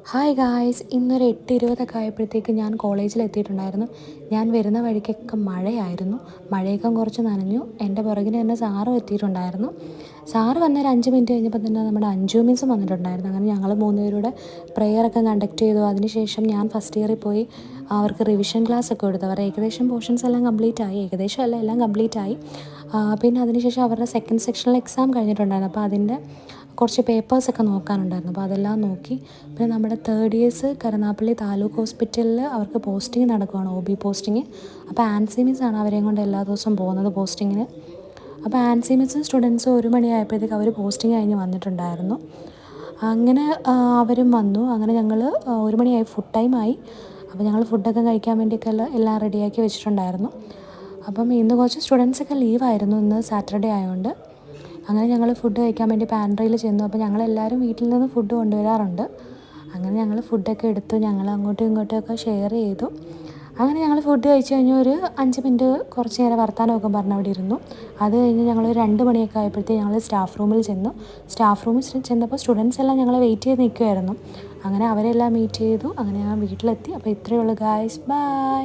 Hi guys, ഇന്നൊരു 8:20 ആയപ്പോഴത്തേക്ക് ഞാൻ കോളേജിലെത്തിയിട്ടുണ്ടായിരുന്നു. ഞാൻ വരുന്ന വഴിക്കൊക്കെ മഴയായിരുന്നു. മഴയൊക്കെ കുറച്ച് നനഞ്ഞു. എൻ്റെ പുറകിന് തന്നെ സാറും എത്തിയിട്ടുണ്ടായിരുന്നു. സാറ് വന്നൊരു 5 മിനിറ്റ് കഴിഞ്ഞപ്പോൾ തന്നെ നമ്മുടെ അഞ്ജു മിസ്സും വന്നിട്ടുണ്ടായിരുന്നു. അങ്ങനെ ഞങ്ങൾ 3 പേരുടെ പ്രെയറൊക്കെ കണ്ടക്ട് ചെയ്തു. അതിനുശേഷം ഞാൻ ഫസ്റ്റ് ഇയറിൽ പോയി അവർക്ക് റിവിഷൻ ക്ലാസ് ഒക്കെ കൊടുത്തു. അവരുടെ ഏകദേശം പോർഷൻസ് എല്ലാം കംപ്ലീറ്റ് ആയി, ഏകദേശം അല്ല എല്ലാം കംപ്ലീറ്റ് ആയി. പിന്നെ അതിനുശേഷം അവരുടെ സെക്കൻഡ് സെക്ഷനിൽ എക്സാം കഴിഞ്ഞിട്ടുണ്ടായിരുന്നു. അപ്പോൾ അതിൻ്റെ കുറച്ച് പേപ്പേഴ്സൊക്കെ നോക്കാനുണ്ടായിരുന്നു. അപ്പോൾ അതെല്ലാം നോക്കി. പിന്നെ നമ്മുടെ തേർഡ് ഇയേഴ്സ് കരുനാഗപ്പള്ളി താലൂക്ക് ഹോസ്പിറ്റലിൽ അവർക്ക് പോസ്റ്റിംഗ് നടക്കുകയാണ്, OB പോസ്റ്റിംഗ്. അപ്പോൾ ആൻസി മിസ്സാണ് അവരെയും കൊണ്ട് എല്ലാ ദിവസവും പോകുന്നത് പോസ്റ്റിങ്ങിന്. അപ്പോൾ ആൻസി മിസ്സും സ്റ്റുഡൻസും 1 മണിയായപ്പോഴത്തേക്ക് അവർ പോസ്റ്റിംഗ് കഴിഞ്ഞ് വന്നിട്ടുണ്ടായിരുന്നു. അങ്ങനെ അവരും വന്നു. അങ്ങനെ ഞങ്ങൾ 1 മണിയായി, ഫുഡ് ടൈമായി. അപ്പോൾ ഞങ്ങൾ ഫുഡൊക്കെ കഴിക്കാൻ വേണ്ടിയൊക്കെ എല്ലാം റെഡിയാക്കി വെച്ചിട്ടുണ്ടായിരുന്നു. അപ്പം ഇന്ന് കുറച്ച് സ്റ്റുഡൻസൊക്കെ ലീവായിരുന്നു, ഇന്ന് സാറ്റർഡേ ആയതുകൊണ്ട്. അങ്ങനെ ഞങ്ങൾ ഫുഡ് കഴിക്കാൻ വേണ്ടി പാൻട്രിയിൽ ചെന്നു. അപ്പോൾ ഞങ്ങളെല്ലാവരും വീട്ടിൽ നിന്ന് ഫുഡ് കൊണ്ടുവരാറുണ്ട്. അങ്ങനെ ഞങ്ങൾ ഫുഡൊക്കെ എടുത്തു, ഞങ്ങൾ അങ്ങോട്ടും ഇങ്ങോട്ടുമൊക്കെ ഷെയർ ചെയ്തു. അങ്ങനെ ഞങ്ങൾ ഫുഡ് കഴിച്ച് കഴിഞ്ഞ് ഒരു 5 മിനിറ്റ് കുറച്ച് നേരം വർത്താനമൊക്കെ പറഞ്ഞ് അവിടെ ഇരുന്നു. അത് കഴിഞ്ഞ് ഞങ്ങൾ 2 മണിയൊക്കെ ആയപ്പോഴത്തേക്ക് ഞങ്ങൾ സ്റ്റാഫ് റൂമിൽ ചെന്നു. സ്റ്റാഫ് റൂമിൽ ചെന്നപ്പോൾ സ്റ്റുഡൻസ് എല്ലാം ഞങ്ങളെ വെയിറ്റ് ചെയ്ത് നിൽക്കുമായിരുന്നു. അങ്ങനെ അവരെല്ലാം മീറ്റ് ചെയ്തു. അങ്ങനെ ഞാൻ വീട്ടിലെത്തി. അപ്പോൾ ഇത്രയേ ഉള്ളൂ ഗായ്സ്, ബൈ.